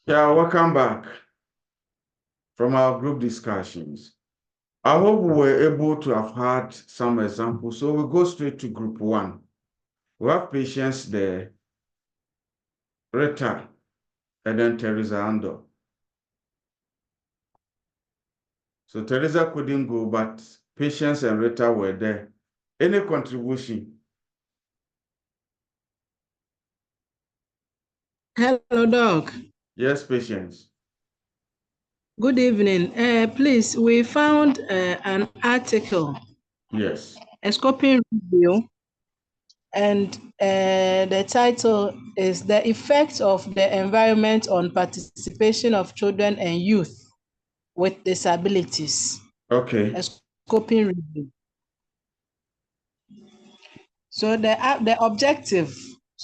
Yeah, welcome back from our group discussions. I hope we were able to have had some examples. So we'll go straight to group one. We have patients there, Rita, and then Teresa Ando. So Teresa couldn't go, but Patience and Rita were there. Any contribution? Hello, Doc. Yes, Patience. Good evening. Please, we found an article, Yes. a scoping review, and the title is The Effect of the Environment on Participation of Children and Youth with Disabilities. Okay. A scoping review. So the objective,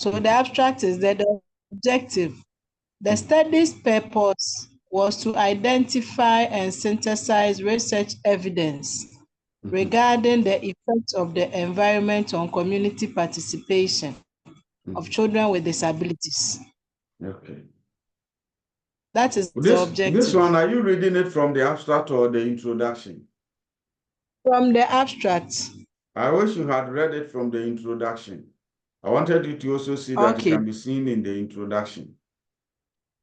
the abstract is that the objective, the study's purpose was to identify and synthesize research evidence regarding the effects of the environment on community participation of children with disabilities. Okay. That is the objective. This one, are you reading it from the abstract or the introduction? From the abstract. I wish you had read it from the introduction. I wanted you to also see that it can be seen in the introduction.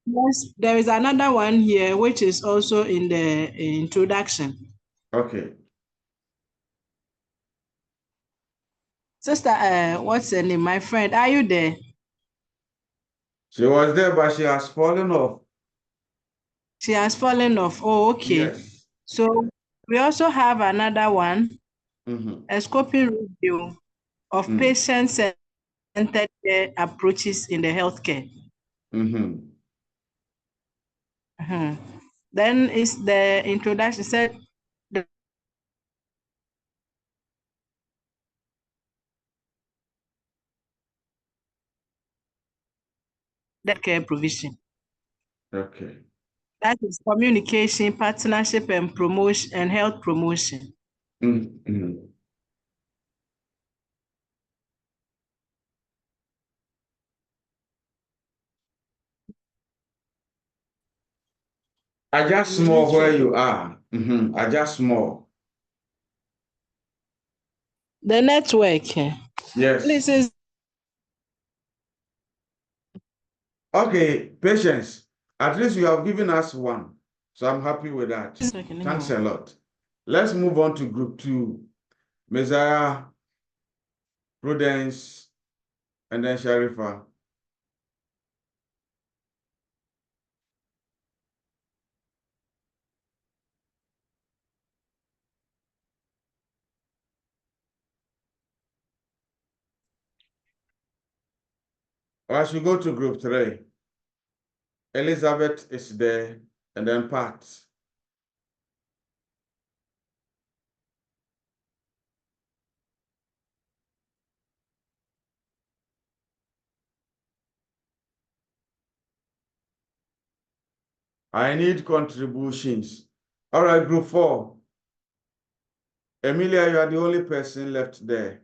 Yes, there is another one here which is also in the introduction. Okay. Sister, what's her name? My friend, are you there? She was there, but she has fallen off. She has fallen off. Oh, okay. Yes. So we also have another one, a scoping review of patient-centered care approaches in the healthcare. Then is the introduction said the care provision. Okay. That is communication, partnership, and promotion and health promotion. Adjust small where you are. Adjust small. The network. Yes. Please. Okay, Patience. At least you have given us one. So I'm happy with that. Thanks a lot. Let's move on to group two. Messiah, Prudence, and then Sharifa. I should go to group three. Elizabeth is there, and then Pat. I need contributions. All right, group four. Emilia, you are the only person left there.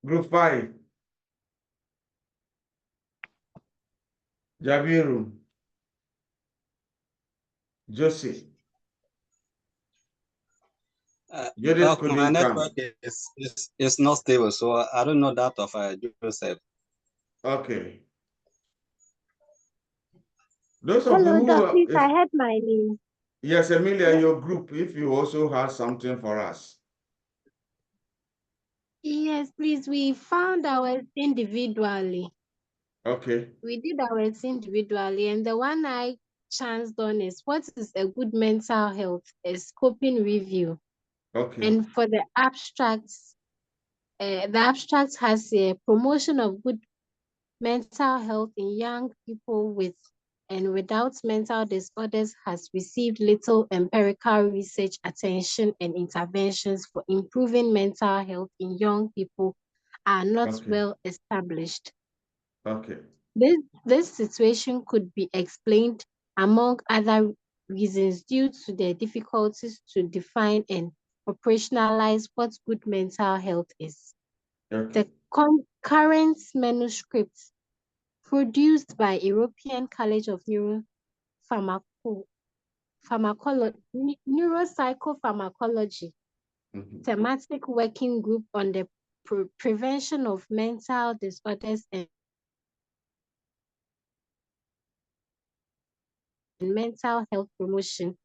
Group five. Jabiru. Josie. Doc, my network is not stable, so I don't know that of Joseph. Okay. Those of Hello, you Doc, please, I heard my name. Yes, Emilia, your group, if you also have something for us. Yes, please, we found ours individually. Okay. We did ours individually, and the one I chanced on is what is a good mental health, a scoping review. Okay. And for the abstracts has a promotion of good mental health in young people with and without mental disorders has received little empirical research attention, and interventions for improving mental health in young people are not well established. Okay. This situation could be explained, among other reasons due to the difficulties to define and operationalize what good mental health is. Okay. The current manuscript produced by European College of Neuropsychopharmacology thematic working group on the prevention of mental disorders and mental health promotion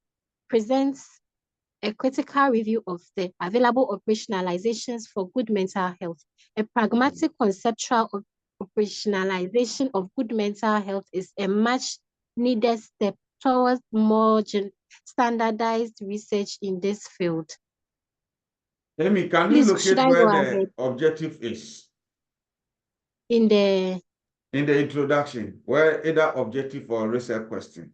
presents a critical review of the available operationalizations for good mental health. A pragmatic conceptual operationalization of good mental health is a much needed step towards more standardized research in this field. Amy, can you locate where the objective is? In the introduction, where either objective or research question.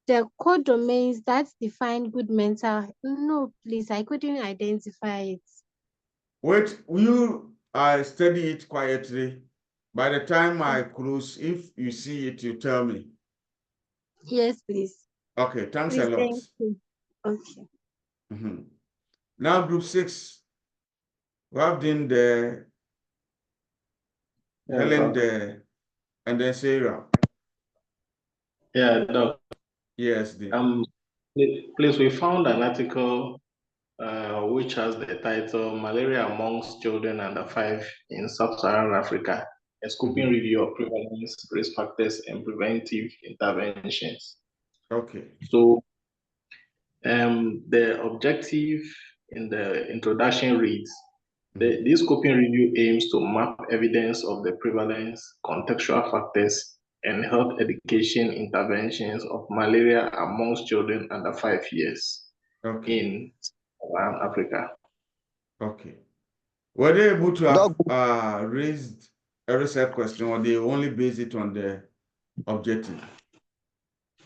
The core domains that define good mental, no, please, I couldn't identify it. Wait, you study it quietly. By the time I close, if you see it, you tell me. Yes, please. Okay, thanks a lot. Thank you. Okay. Now, group 6. We have done the Helen there, and then Sarah. Yeah, Doc. Yes, please, we found an article which has the title Malaria Amongst Children Under 5 in Sub-Saharan Africa, a scoping review of prevalence, risk factors, and preventive interventions. Okay. So the objective in the introduction reads, this scoping review aims to map evidence of the prevalence, contextual factors, and health education interventions of malaria amongst children under 5 years in Africa. Okay. Were they able to have raised a research question, or they only base it on the objective?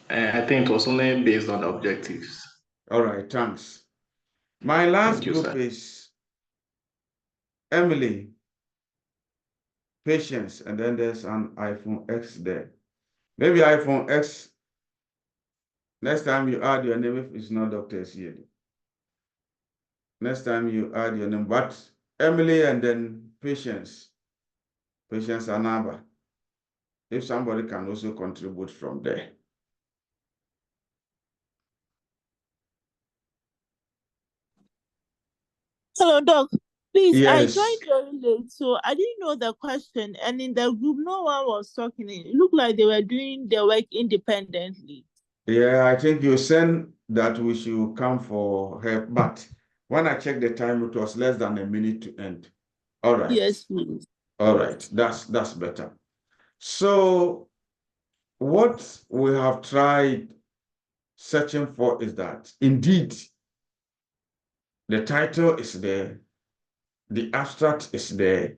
I think it was only based on the objectives. All right, thanks. My last group is Emily, Patience, and then there's an iPhone X there. Maybe iPhone X, next time you add your name if it's not Dr. here. Next time you add your name, but Emily and then Patience Anaba. If somebody can also contribute from there. Hello, Doc. Please, yes. I joined very late, so I didn't know the question. And in the group, no one was talking. It looked like they were doing their work independently. Yeah, I think you said that we should come for help, but when I checked the time, it was less than a minute to end. All right. Yes, please. All right, that's better. So what we have tried searching for is that indeed the title is there, the abstract is there,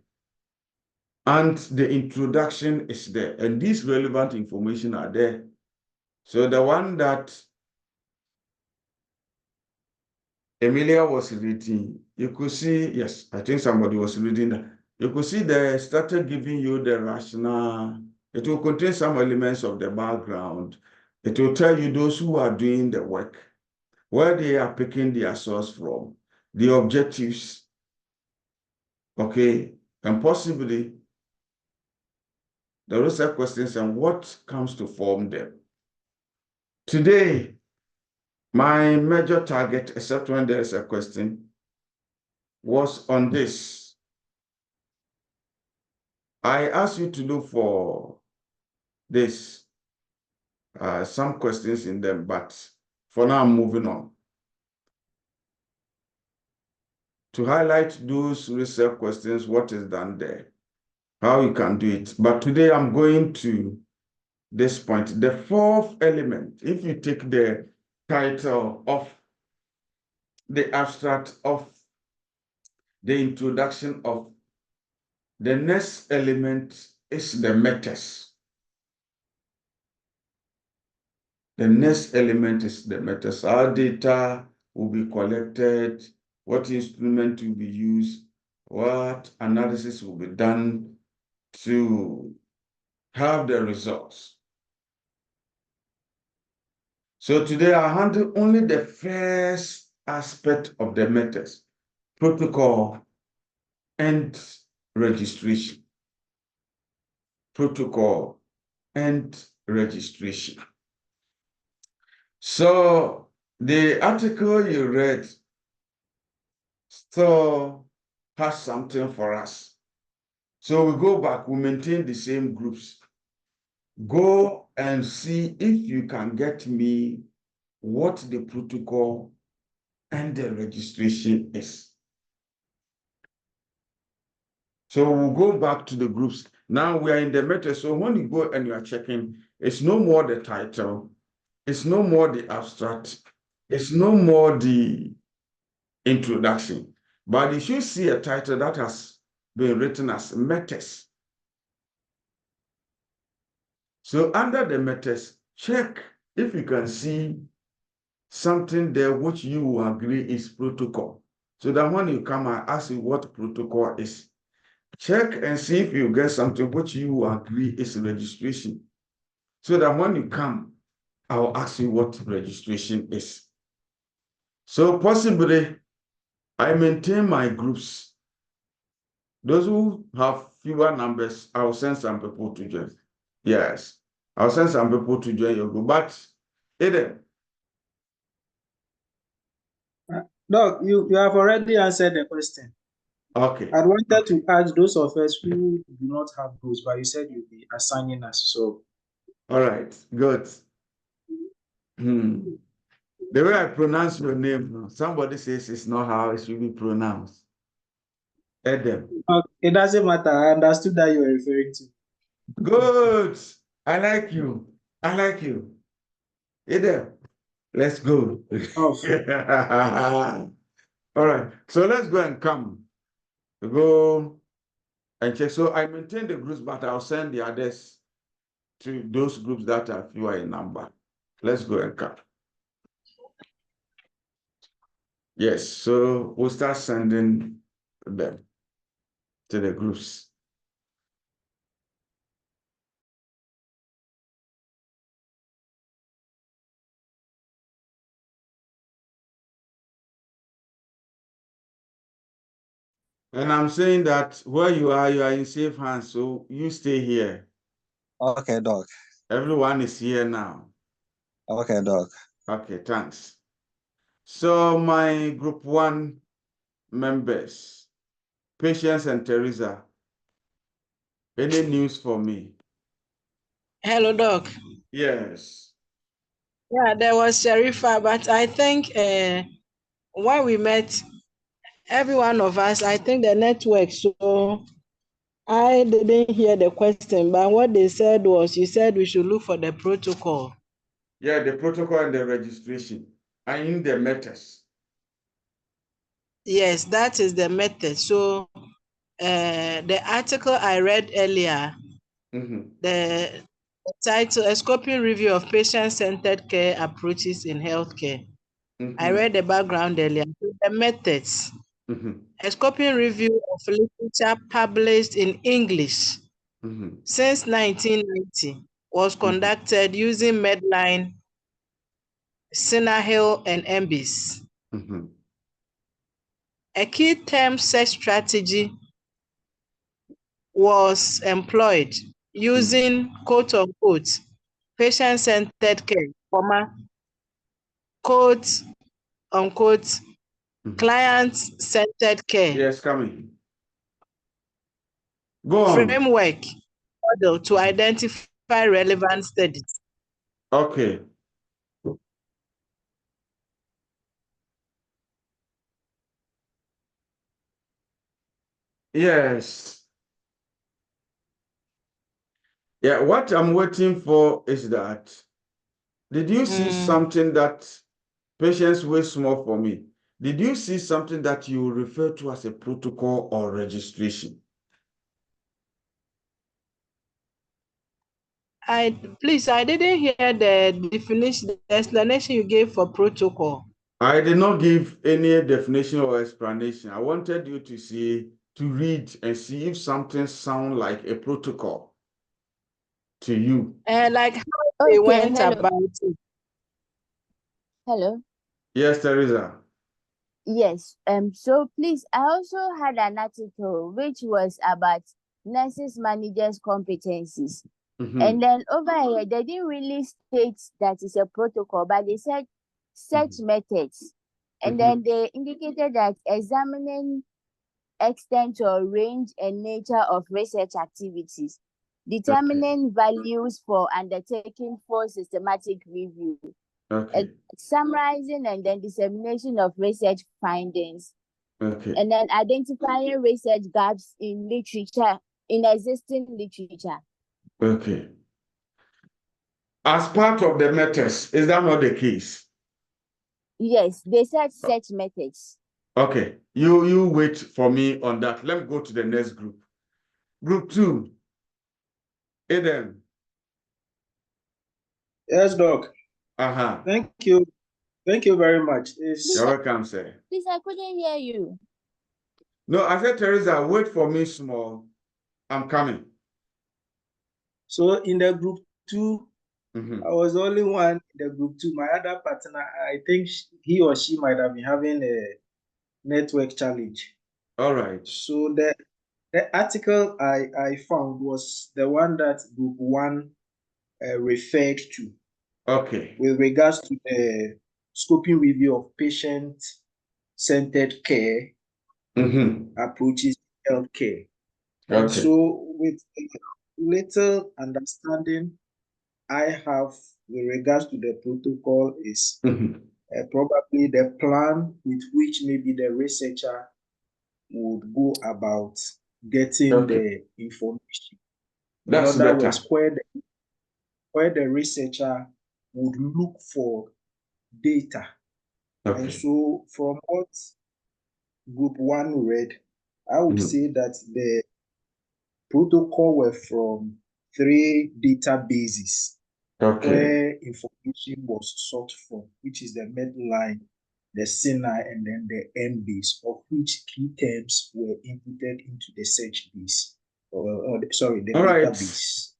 and the introduction is there, and these relevant information are there. So the one that Emilia was reading, you could see, yes, I think somebody was reading that. You could see they started giving you the rationale. It will contain some elements of the background. It will tell you those who are doing the work, where they are picking their source from, the objectives, okay, and possibly the research questions and what comes to form them. Today, my major target, except when there is a question, was on this. I asked you to look for this, some questions in them, but for now, I'm moving on. To highlight those research questions, what is done there, how you can do it. But today, I'm going to this point. The fourth element, if you take the title of the abstract of the introduction of, the next element is the matters. The next element is the matters. Our data will be collected, what instrument will be used, what analysis will be done to have the results. So today I handle only the first aspect of the matters, protocol and registration. Protocol and registration. So the article you read still has something for us. So we go back, we maintain the same groups. Go and see if you can get me what the protocol and the registration is. So we'll go back to the groups. Now we are in the meta. So when you go and you are checking, it's no more the title, it's no more the abstract, it's no more the introduction, but you should see a title that has been written as matters. So under the matters, check if you can see something there which you agree is protocol. So that when you come and ask you what protocol is, check and see if you get something which you agree is registration. So that when you come, I'll ask you what registration is. So possibly, I maintain my groups. Those who have fewer numbers, I'll send some people to join. Yes, I'll send some people to join your group. But Eden. Doc, you have already answered the question. Okay. I wanted to ask those of us who do not have groups, but you said you'll be assigning us. So, all right, good. The way I pronounce your name, somebody says it's not how it should be pronounced. Edem. it doesn't matter. I understood that you were referring to. Good. I like you. I like you. Edem. Let's go. All right. So let's go and come. Go and check. So I maintain the groups, but I'll send the others to those groups that are fewer in number. Let's go and come. Yes. So we'll start sending them to the groups. And I'm saying that where you are in safe hands. So you stay here. Okay, Doc. Everyone is here now. Okay, Doc. Okay, thanks. So my group 1 members, Patience and Teresa, any news for me? Hello, Doc. Yes. Yeah, there was Sharifa, but I think when we met, every one of us, I think the network, so I didn't hear the question, but what they said was, you said we should look for the protocol. Yeah, the protocol and the registration. I in the matters. Yes, that is the method. So the article I read earlier, the title, A Scoping Review of Patient-Centered Care Approaches in Healthcare. I read the background earlier. The methods. A scoping review of literature published in English since 1990 was conducted using Medline, Sinnerhill, and MBIS. A key term search strategy was employed using quote unquote patient-centered care, quote unquote client-centered care. Yes, coming. Go on. Framework model to identify relevant studies. Okay. Yes. Yeah, what I'm waiting for is that, did you see something that, patience way small for me, did you see something that you refer to as a protocol or registration? Please, I didn't hear the definition, the explanation you gave for protocol. I did not give any definition or explanation. I wanted you to see, to read and see if something sounds like a protocol to you. Like how they went about it. Hello. Yes, Teresa. Yes. So please, I also had an article which was about nurses managers competencies. And then over here, they didn't really state that it's a protocol, but they said search methods. And then they indicated that examining extent or range and nature of research activities, determining values for undertaking for systematic review, summarizing and then dissemination of research findings, and then identifying research gaps in literature, in existing literature. Okay. As part of the methods, is that not the case? Yes, they said search methods. Okay, you wait for me on that. Let me go to the next group. Group 2. Eden. Yes, Doc. Uh-huh. Thank you. Thank you very much. You're welcome, sir. Please, I couldn't hear you. No, I said, Teresa, wait for me small. I'm coming. So in the group 2, I was the only one in the group 2. My other partner, I think he or she might have been having a network challenge. All right. So the article I found was the one that group 1 referred to. Okay. With regards to the scoping review of patient-centered care approaches healthcare. And so with little understanding I have with regards to the protocol is probably the plan with which maybe the researcher would go about getting the information. That's in other better. words, where the researcher would look for data. And so from what group 1 read, I would say that the protocol were from 3 databases where information was sought from, which is the Medline, the Sinai, and then the MBase, of which key terms were inputted into the search base, the database.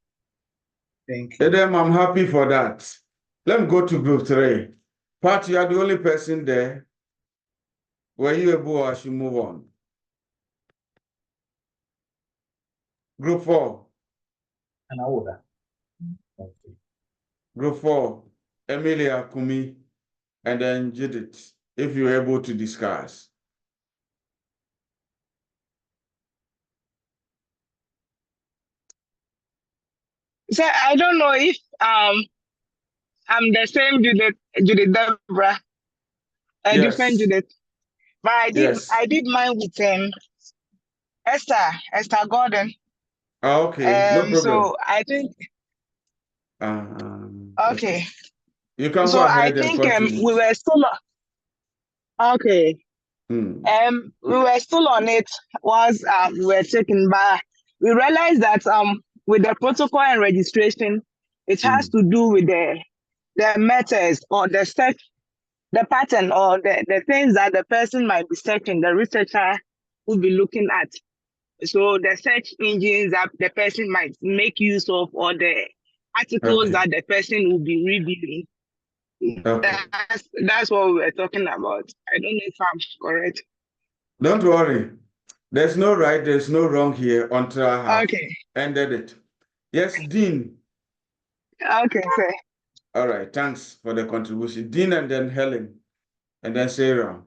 Thank you. Edem, I'm happy for that. Let me go to group 3. Pat, you are the only person there. Were you able, or I should move on? Group 4. Group 4, Emilia, Kumi, and then Judith, if you're able to discuss. So I don't know if I'm the same Judith Debra, a different Judith, but I did mine with Esther Gordon. Okay, no problem. So I think okay. You can so go ahead I and think continue. we were still okay. We were still on it once we were taken by. We realized that with the protocol and registration, it has to do with the methods or the search, the pattern or the things that the person might be searching, the researcher will be looking at. So the search engines that the person might make use of, or the articles that the person will be reviewing. That's what we were talking about. I don't know if I'm correct. Don't worry. There's no right, there's no wrong here until I have ended it. Yes, Dean. Okay, sir. All right, thanks for the contribution. Dean, and then Helen, and then Sarah.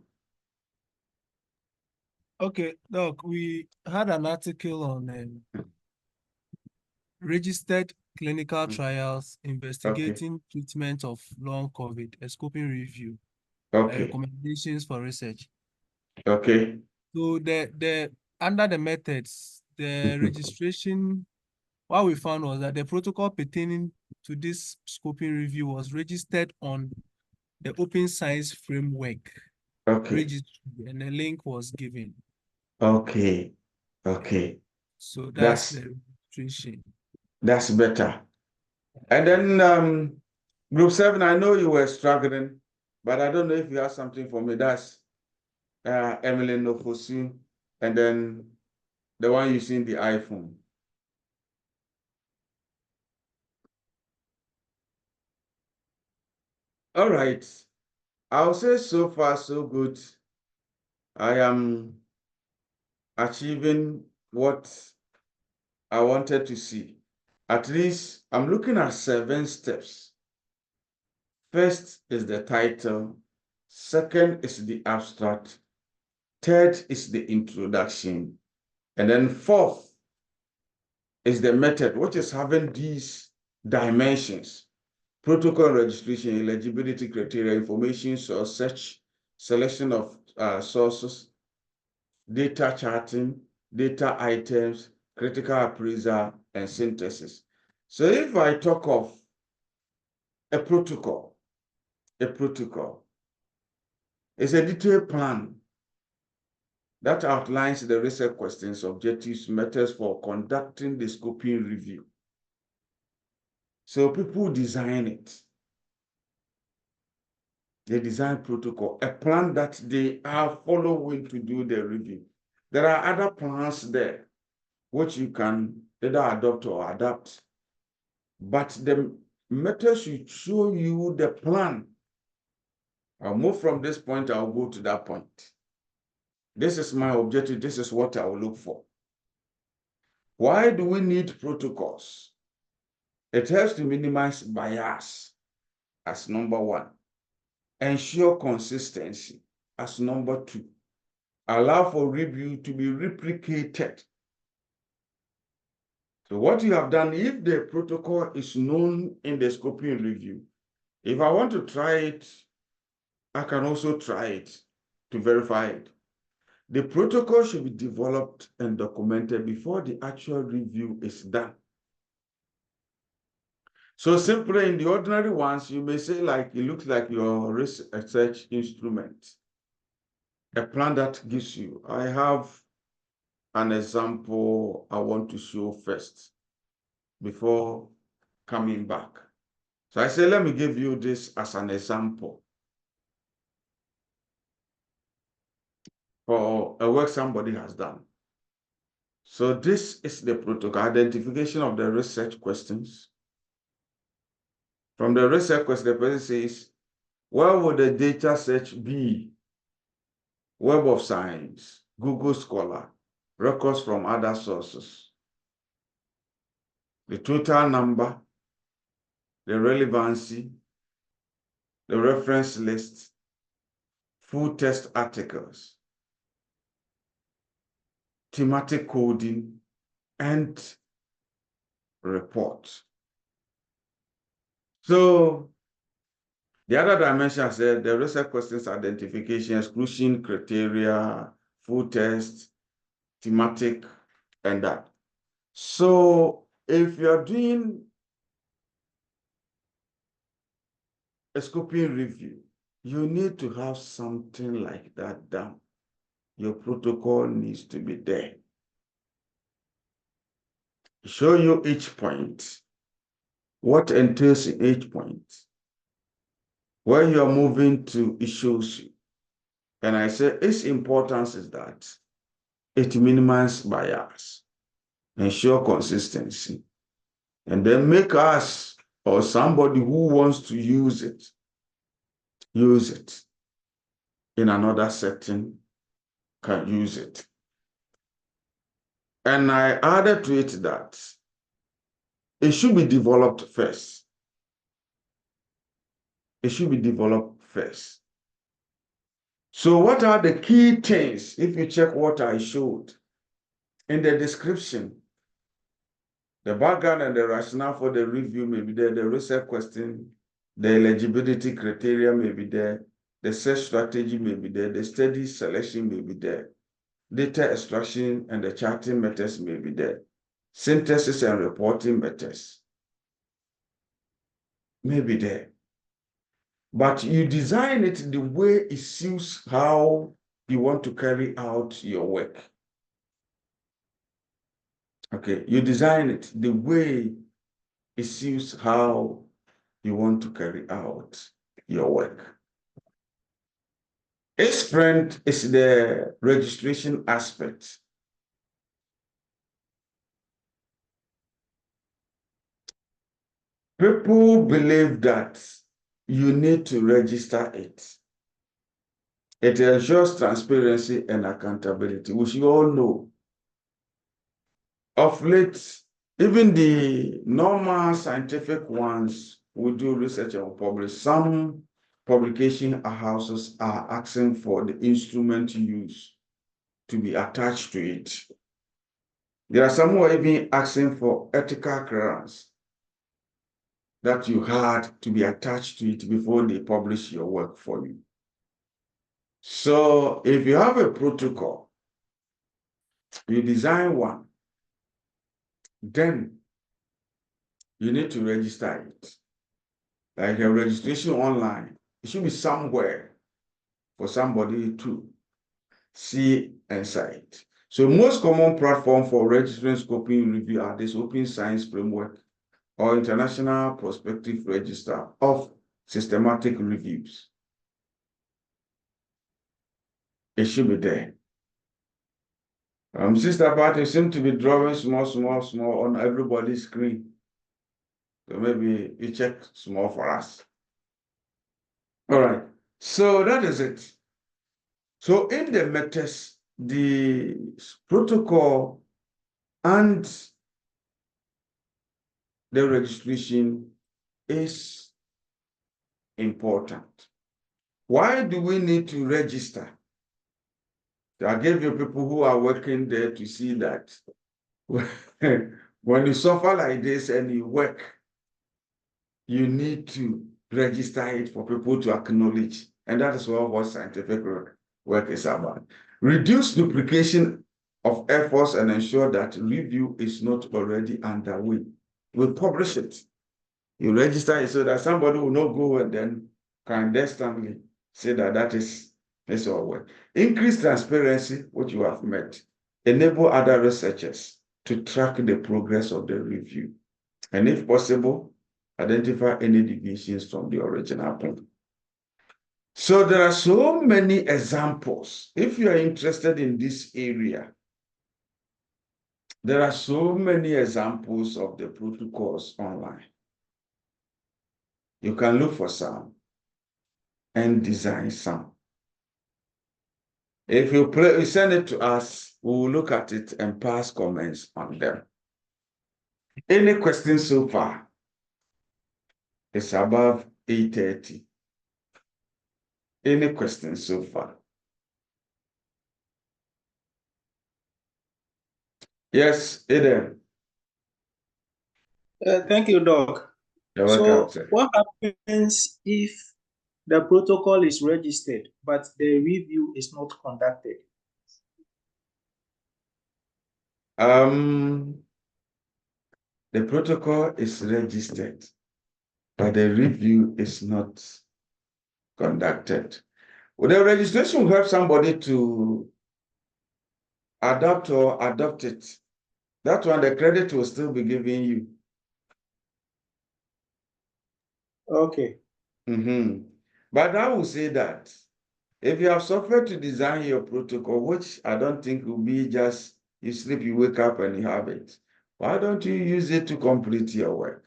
Okay, Doc, we had an article on registered clinical trials investigating treatment of long COVID, a scoping review, recommendations for research. Okay. So the under the methods, the registration, what we found was that the protocol pertaining to this scoping review was registered on the Open Science Framework registry, and a link was given. Okay. So that's the registration. That's better. And then group 7, I know you were struggling, but I don't know if you have something for me. That's Emily Nofosu, and then the one using the iPhone. All right. I'll say so far so good. I am achieving what I wanted to see. At least I'm looking at 7 steps. First is the title. Second is the abstract. Third is the introduction. And then fourth is the method, which is having these dimensions: protocol registration, eligibility criteria, information source, search, selection of sources, data charting, data items, critical appraisal, and synthesis. So if I talk of a protocol is a detailed plan that outlines the research questions, objectives, methods for conducting the scoping review. So people design it. They design protocol, a plan that they are following to do the review. There are other plans there, which you can either adopt or adapt. But the method should show you the plan. I'll move from this point, I'll go to that point. This is my objective, this is what I will look for. Why do we need protocols? It helps to minimize bias as number 1. Ensure consistency as number 2. Allow for review to be replicated. So what you have done, if the protocol is known in the scoping review, if I want to try it, I can also try it to verify it. The protocol should be developed and documented before the actual review is done. So simply in the ordinary ones, you may say like, it looks like your research instrument, a plan that gives you. I have an example I want to show first before coming back. So I say, let me give you this as an example for a work somebody has done. So this is the protocol: identification of the research questions. From the research question, the person says, where would the data search be? Web of Science, Google Scholar, records from other sources. The total number, the relevancy, the reference list, full text articles, thematic coding, and report. So the other dimension, I said, the research questions identification, exclusion criteria, full text, thematic, and that. So if you're doing a scoping review, you need to have something like that done. Your protocol needs to be there. Show you each point, what entails in each point. Where you are moving to, it shows you. And I say its importance is that it minimizes bias, ensure consistency, and then make us or somebody who wants to use it in another setting can use it. And I added to it that it should be developed first. It should be developed first. So what are the key things? If you check what I showed in the description, the background and the rationale for the review may be there, the research question, the eligibility criteria may be there, the search strategy may be there, the study selection may be there, data extraction and the charting methods may be there, synthesis and reporting methods may be there. But you design it the way it suits how you want to carry out your work. Okay, you design it the way it suits how you want to carry out your work. Its friend is the registration aspect. People believe that you need to register it. It ensures transparency and accountability, which you all know. Of late, even the normal scientific ones who do research and publish, some publication houses are asking for the instrument used to be attached to it. There are some who are even asking for ethical clearance that you had to be attached to it before they publish your work for you. So if you have a protocol, you design one, then you need to register it. Like a registration online, it should be somewhere for somebody to see and cite. So most common platform for registering scoping review are this Open Science Framework or International Prospective Register of Systematic Reviews. It should be there. Sister Party seem to be drawing small on everybody's screen. So maybe you check small for us. All right, so that is it. So in the matters, the protocol and the registration is important. Why do we need to register? I gave you people who are working there to see that when you suffer like this and you work, you need to register it for people to acknowledge. And that is what scientific work is about. Reduce duplication of efforts and ensure that review is not already underway. We publish it. You register it so that somebody will not go and then clandestinely say that that is all work. Increase transparency, which you have met. Enable other researchers to track the progress of the review. And if possible, identify any deviations from the original plan. So there are so many examples. If you are interested in this area, there are so many examples of the protocols online. You can look for some and design some. If you send it to us, we will look at it and pass comments on them. Any questions so far? It's above 8:30. Any questions so far? Yes, Eden. Thank you, Doc. You're welcome, sir. What happens if the protocol is registered, but the review is not conducted? The protocol is registered, but the review is not conducted. Well, the registration will help somebody to adapt or adopt it. That one, the credit will still be given you. Okay. But I will say that if you have suffered to design your protocol, which I don't think will be just you sleep, you wake up and you have it, why don't you use it to complete your work?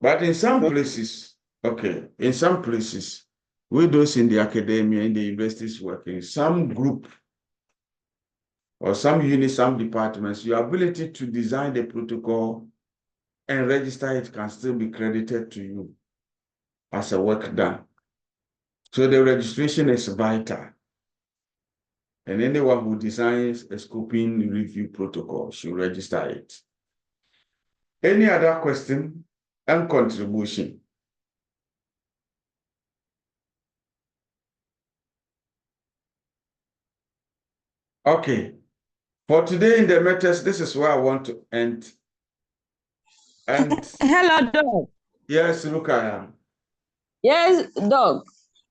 But in some places, in some places, with those in the academia, in the universities working, some group or some units, some departments, your ability to design the protocol and register it can still be credited to you as a work done. So the registration is vital. And anyone who designs a scoping review protocol should register it. Any other question and contribution? Okay. For today in the matters, this is where I want to end. And hello, Doc. Yes, look, I am. Yes, Doc.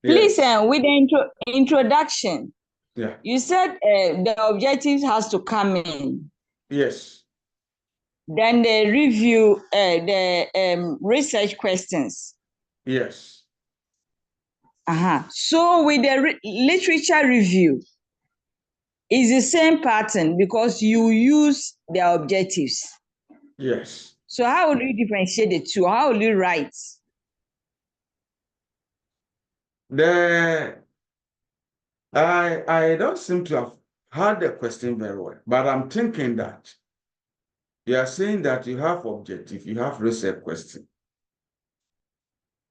Please, with the introduction, you said the objectives has to come in. Yes. Then the review, the research questions. Yes. So with the literature review, it's the same pattern because you use the objectives. Yes. So how will you differentiate the two? How will you write? I don't seem to have heard the question very well, but I'm thinking that you are saying that you have objective, you have research question,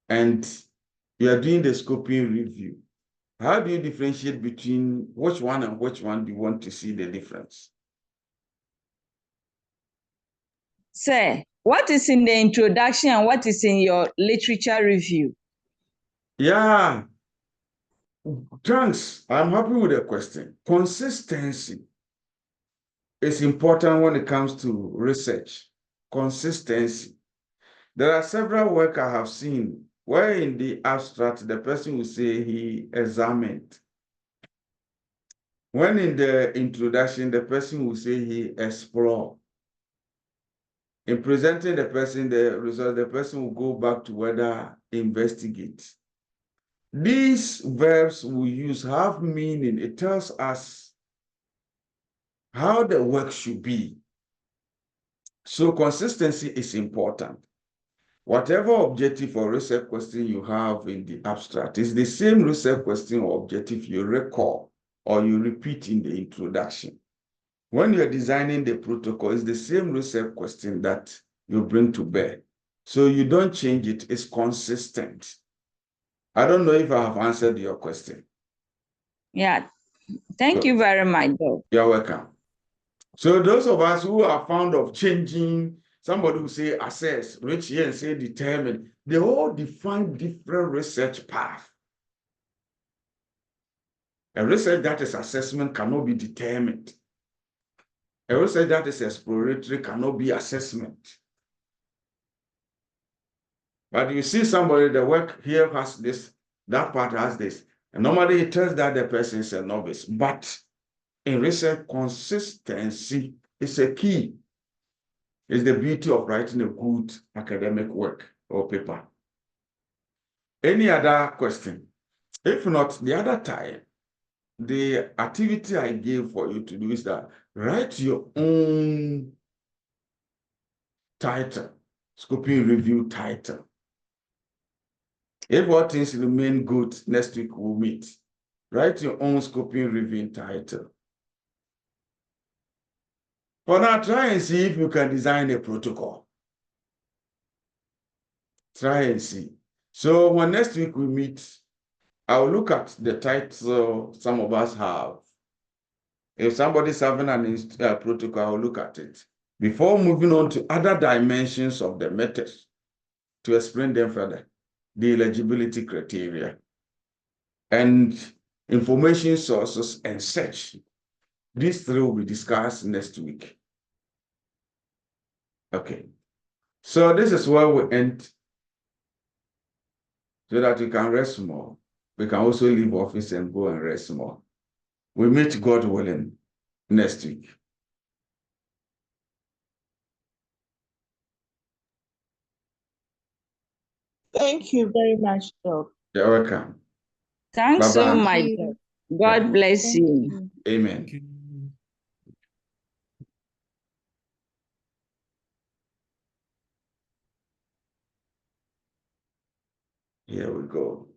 and you are doing the scoping review. How do you differentiate between which one and which one do you want to see the difference? Sir, what is in the introduction and what is in your literature review? Yeah, thanks. I'm happy with the question. Consistency is important when it comes to research. Consistency. There are several work I have seen where in the abstract, the person will say he examined. When in the introduction, the person will say he explored. In presenting the person the result, the person will go back to whether investigate. These verbs we use have meaning. It tells us how the work should be. So consistency is important. Whatever objective or research question you have in the abstract is the same research question or objective you recall or you repeat in the introduction. When you're designing the protocol, it's the same research question that you bring to bear. So you don't change it, it's consistent. I don't know if I have answered your question. Yeah, thank you very much, Doc. You're welcome. So those of us who are fond of changing, somebody will say assess, reach here and say determine. They all define different research paths. A research that is assessment cannot be determined. A research that is exploratory cannot be assessment. But you see somebody, the work here has this, that part has this. And normally it tells that the person is a novice. But in research, consistency is a key. It's the beauty of writing a good academic work or paper. Any other question? If not, the other time, the activity I gave for you to do is that write your own title, scoping review title. If all things remain good, next week we'll meet. Write your own scoping review title. For now, try and see if you can design a protocol. Try and see. So when next week we meet, I'll look at the title some of us have. If somebody's having a protocol, I'll look at it. Before moving on to other dimensions of the methods, to explain them further, the eligibility criteria, and information sources and search. These three will be discussed next week. Okay. So this is where we end so that you can rest more. We can also leave office and go and rest more. We meet, God willing, next week. Thank you very much, Doc. You're welcome. Thanks Bye-bye. so much, Doc. God bless you. Amen. Here we go.